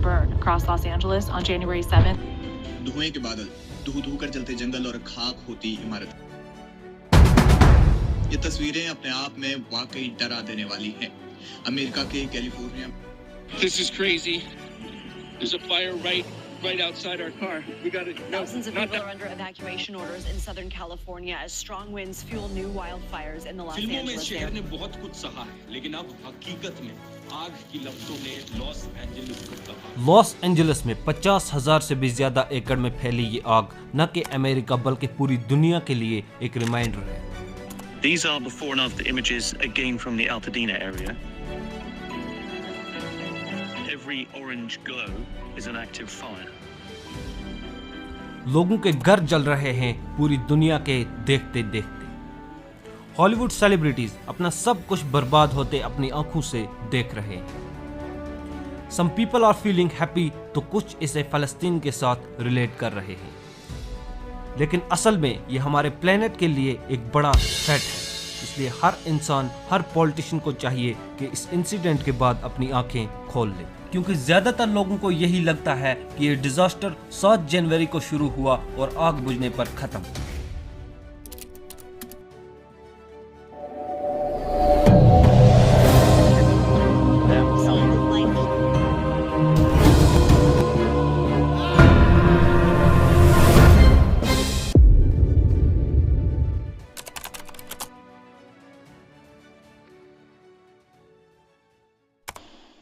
burn across Los Angeles on January 7th. धुएं के बादल, धू कर जलते जंगल और खाक होती इमारत। ये तस्वीरें अपने आप में वाकई डरा देने वाली हैं। अमेरिका के California. This is crazy. There's a fire right outside our car. We got to. Thousands of people are under evacuation orders in Southern California as strong winds fuel new wildfires in the Los फिल्मों में Angeles शहर area. ने बहुत कुछ सहा है, लेकिन अब हकीकत में आग की लपटों ने लॉस एंजलिस को तबाह। लॉस एंजलिस में 50,000 से भी ज्यादा एकड़ में फैली ये आग न कि अमेरिका बल्कि पूरी दुनिया के लिए एक रिमाइंडर है। These are before and after images again from the Altadena area. Every orange glow is an active fire. लोगों के घर जल रहे हैं पूरी दुनिया के देखते देखते। हॉलीवुड सेलिब्रिटीज अपना सब कुछ बर्बाद होते अपनी आंखों से देख रहे हैं। Some people are feeling happy तो कुछ इसे फलस्तीन के साथ रिलेट कर रहे हैं, लेकिन असल में ये हमारे प्लेनेट के लिए एक बड़ा थ्रेट है। इसलिए हर इंसान, हर पॉलिटिशियन को चाहिए कि इस इंसिडेंट के बाद अपनी आंखें खोल ले, क्योंकि ज्यादातर लोगों को यही लगता है कि ये डिजास्टर 7 जनवरी को शुरू हुआ और आग बुझने पर खत्म।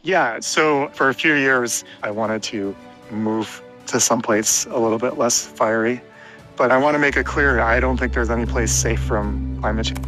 Yeah, so for a few years, I wanted to move to someplace a little bit less fiery. But I want to make it clear, I don't think there's any place safe from climate change.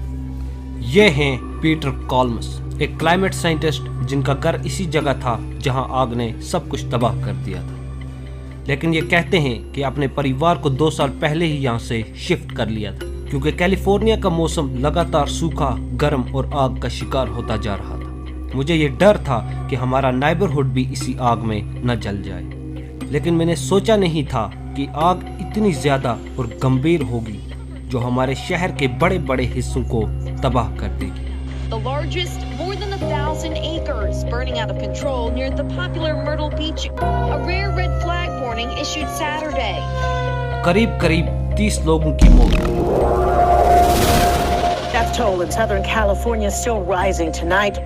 ये हैं Peter कॉल्मस, एक climate scientist जिनका घर इसी जगह था जहां आग ने सब कुछ तबाह कर दिया था। लेकिन ये कहते हैं कि अपने परिवार को 2 साल पहले ही यहाँ से शिफ्ट कर लिया था, क्योंकि कैलिफोर्निया का मौसम लगातार सूखा, गर्म और आग का शिकार होता जा रहा था। मुझे ये डर था कि हमारा नेबरहुड भी इसी आग में न जल जाए, लेकिन मैंने सोचा नहीं था कि आग इतनी ज्यादा और गंभीर होगी जो हमारे शहर के बड़े बड़े हिस्सों को तबाह कर देगी। The largest, more than 1,000 acres, burning out of control near the popular Myrtle Beach. A rare red flag warning issued Saturday. करीब 30 लोगों की मौत। Death toll in Southern California still rising tonight.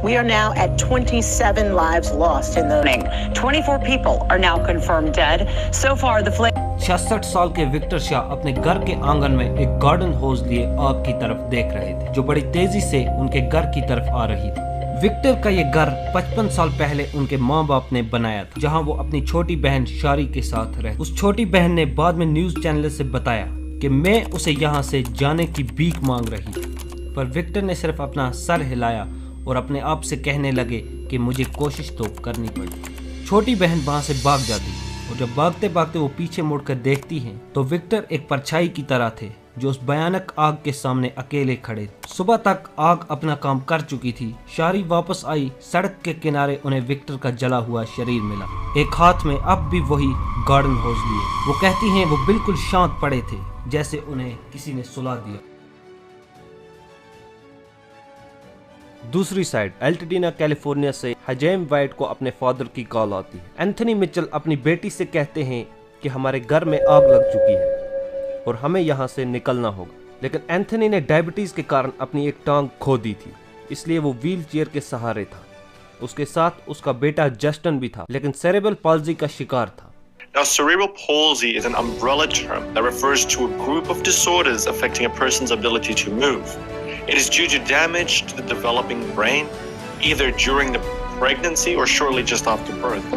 We are now at 27 lives lost in the morning. 24 people are now confirmed dead. So far, the flame. 66 साल के Victor Shah अपने घर के आंगन में एक गार्डन होज लिए आग की तरफ देख रहे थे, जो बड़ी तेजी से उनके घर की तरफ आ रही थी। विक्टर का ये घर 55 साल पहले उनके माँ बाप ने बनाया था, जहाँ वो अपनी छोटी बहन शारी के साथ रहे। उस छोटी बहन ने बाद में न्यूज चैनल से बताया कि मैं उसे यहाँ से जाने की भीख मांग रही थी, पर विक्टर ने सिर्फ अपना सर हिलाया और अपने आप से कहने लगे कि मुझे कोशिश तो करनी पड़ी। छोटी बहन वहां से भाग जाती और जब भागते भागते वो पीछे मुड़कर देखती हैं तो विक्टर एक परछाई की तरह थे जो उस भयानक आग के सामने अकेले खड़े। सुबह तक आग अपना काम कर चुकी थी। शारी वापस आई। सड़क के किनारे उन्हें विक्टर का जला हुआ शरीर मिला, एक हाथ में अब भी वही गार्डन होज लिए। वो कहती हैं वो बिल्कुल शांत पड़े थे, जैसे उन्हें किसी ने सुला दिया। दूसरी साइड एल्टडीना कैलिफोर्निया से हजेम वाइट को अपने फादर की कॉल आती है। एंथनी मिचेल अपनी बेटी से कहते हैं कि हमारे घर में आग लग चुकी है और हमें यहाँ से निकलना होगा, लेकिन एंथनी ने डायबिटीज के कारण अपनी एक टांग खो दी थी, इसलिए वो व्हील चेयर के सहारे था। उसके साथ उसका बेटा जस्टिन भी था, लेकिन सेरेब्रल पाल्जी का शिकार था। Now, cerebral palsy is an umbrella term that refers to a group of disorders affecting a person's ability to move. It is due to damage to the developing brain, either during the pregnancy or shortly just after birth.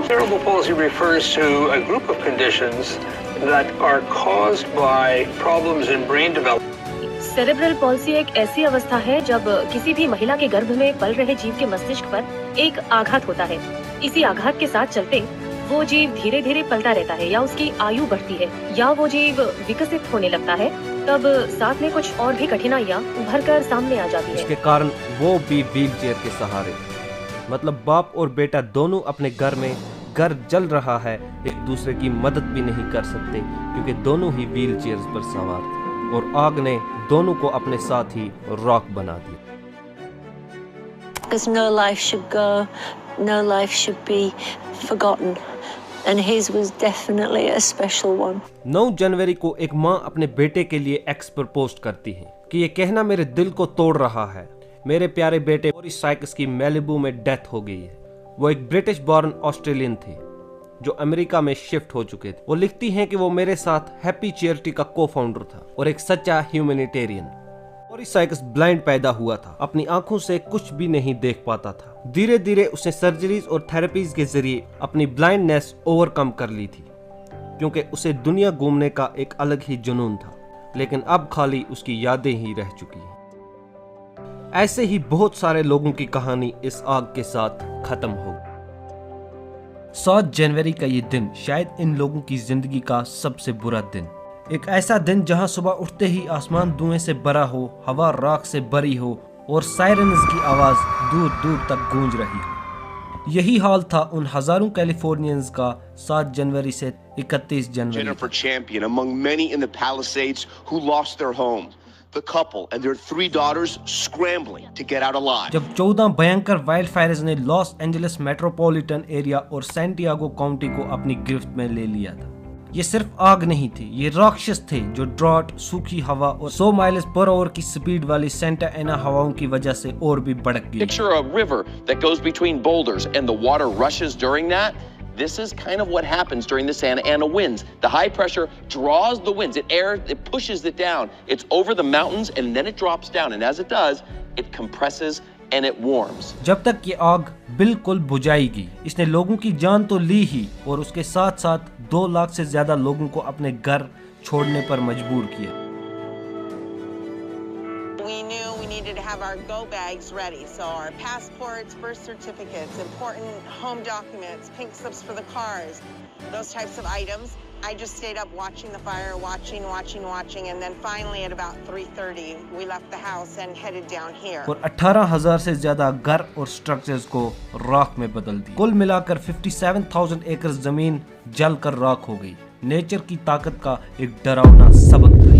Cerebral palsy refers to a group of conditions that are caused by problems in brain development. Cerebral palsy एक ऐसी अवस्था है जब किसी भी महिला के गर्भ में पल रहे जीव के मस्तिष्क पर एक आघात होता है। इसी आघात के साथ चलते वो जीव धीरे धीरे पलता रहता है, या उसकी आयु बढ़ती है, या वो जीव विकसित होने लगता है। तब साथ में कुछ और भी कठिनाइयाँ उभर कर सामने आ जाती है। इसके कारण वो भी व्हील चेयर के सहारे, मतलब बाप और बेटा दोनों अपने घर में घर जल रहा है, एक दूसरे की मदद भी नहीं कर सकते क्योंकि दोनों ही व्हील चेयर्स पर सवार थे और आग ने दोनों को अपने साथ ही रॉक बना दिया। Because no life should go, no life should be forgotten. And his was definitely a special one. 9 जनवरी को एक माँ अपने बेटे के लिए एक्स पर पोस्ट करती है कि ये कहना मेरे दिल को तोड़ रहा है, मेरे प्यारे बेटे मॉरिस साइकस की मैलिबू में डेथ हो गई है। वो एक ब्रिटिश बॉर्न ऑस्ट्रेलियन थे जो अमेरिका में शिफ्ट हो चुके थे। वो लिखती हैं कि वो मेरे साथ हैप्पी चैरिटी का को फाउंडर था और एक सच्चा ह्यूमैनिटेरियन। मॉरिस साइकस ब्लाइंड पैदा हुआ था, अपनी आंखों से कुछ भी नहीं देख पाता था। धीरे धीरे उसने सर्जरीज और थेरेपीज के जरिए अपनी ब्लाइंडनेस ओवरकम कर ली थी, क्योंकि उसे दुनिया घूमने का एक अलग ही जुनून था, लेकिन अब खाली उसकी यादें ही रह चुकी हैं। ऐसे ही बहुत सारे लोगों की कहानी इस आग के साथ खत्म हो। 7 जनवरी का ये दिन शायद इन लोगों की जिंदगी का सबसे बुरा दिन। एक ऐसा दिन जहां सुबह उठते ही आसमान धुएं से भरा हो, हवा राख से भरी हो और सायरन्स की आवाज दूर दूर तक गूंज रही हो। यही हाल था उन हजारों कैलिफोर्नियंस का 7 जनवरी से 31 जनवरी। Jennifer Champion among many in the Palisades who lost their homes. The couple and their 3 daughters scrambling to get out alive. जब 14 भयंकर वाइल्ड फायर्स ने लॉस एंजलिस मेट्रोपॉलिटन एरिया और सैंटियागो काउंटी को अपनी गिरफ्त में ले लिया था। ये सिर्फ आग नहीं थी, ये राक्षस थे जो ड्रॉट, सूखी हवा और 100 माइल्स पर आवर की स्पीड वाली सेंटा एना हवाओं की वजह से और भी भड़क गई। Picture a river that goes between boulders and the water rushes during that. This is kind of what happens during the Santa Ana winds. The high pressure draws the winds, it pushes it down. It's over the mountains and then it drops down. And as it does, it compresses and it warms. जब तक ये आग बिल्कुल बुझाएगी, इसने लोगों की जान तो ली ही और उसके साथ साथ 2 लाख से ज्यादा लोगों को अपने घर छोड़ने पर मजबूर किया। We knew we needed to have our go bags ready, so our passports, birth certificates, important home documents, pink slips for the cars, those types of items. I just stayed up watching the fire, watching, and then finally at about 3:30 we left the house and headed down here. और 18,000 से ज्यादा घर और structures को राख में बदल दिया। कुल मिलाकर 57,000 एकड़ जमीन जलकर राख हो गई। नेचर की ताकत का एक डरावना सबक था।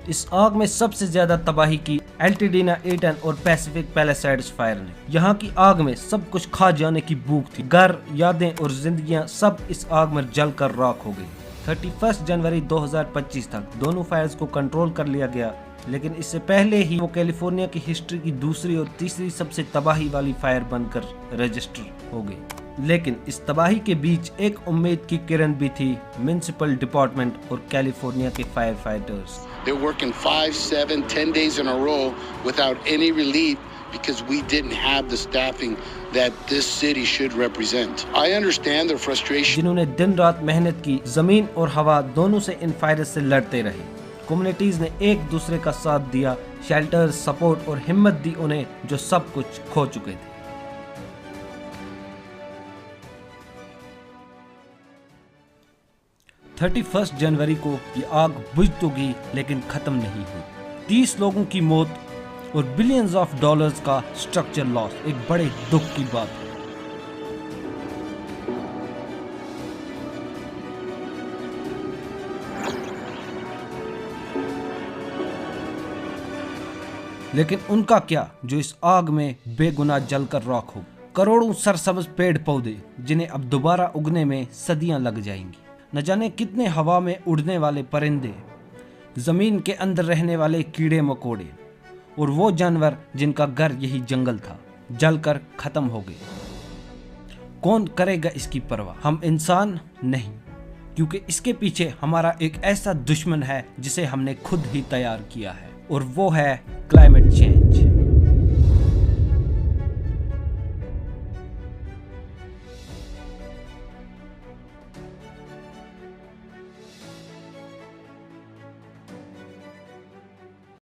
इस आग में सबसे ज्यादा तबाही की एल्टेडेना एटन और पैसिफिक पैलिसाइड्स फायर ने। यहाँ की आग में सब कुछ खा जाने की भूख थी। घर, यादें और जिंदगियां सब इस आग में जलकर राख हो गई। 31 जनवरी 2025 तक दोनों फायर्स को कंट्रोल कर लिया गया, लेकिन इससे पहले ही वो कैलिफोर्निया की हिस्ट्री की दूसरी और तीसरी सबसे तबाही वाली फायर बनकर रजिस्टर हो गई। लेकिन इस तबाही के बीच एक उम्मीद की किरण भी थी म्युनिसिपल डिपार्टमेंट और कैलिफोर्निया के fire fighters. They're working 5, 7, 10 days in a row without any relief because we didn't have the staffing that this city should represent. I understand their frustration. जिन्होंने दिन रात मेहनत की, जमीन और हवा दोनों से इन फायर्स से लड़ते रहे। कम्युनिटीज ने एक दूसरे का साथ दिया, शेल्टर, सपोर्ट और हिम्मत दी उन्हें जो सब कुछ खो चुके थे। 31 जनवरी को ये आग बुझ तो गई, लेकिन खत्म नहीं हुई। 30 लोगों की मौत और बिलियंस ऑफ डॉलर्स का स्ट्रक्चर लॉस एक बड़े दुख की बात है। लेकिन उनका क्या जो इस आग में बेगुनाह जलकर राख हो। करोड़ों सरसब्ज पेड़ पौधे जिन्हें अब दोबारा उगने में सदियां लग जाएंगी। न जाने कितने हवा में उड़ने वाले परिंदे, जमीन के अंदर रहने वाले कीड़े मकोड़े और वो जानवर जिनका घर यही जंगल था, जलकर खत्म हो गए। कौन करेगा इसकी परवाह? हम इंसान नहीं, क्योंकि इसके पीछे हमारा एक ऐसा दुश्मन है जिसे हमने खुद ही तैयार किया है, और वो है क्लाइमेट चेंज।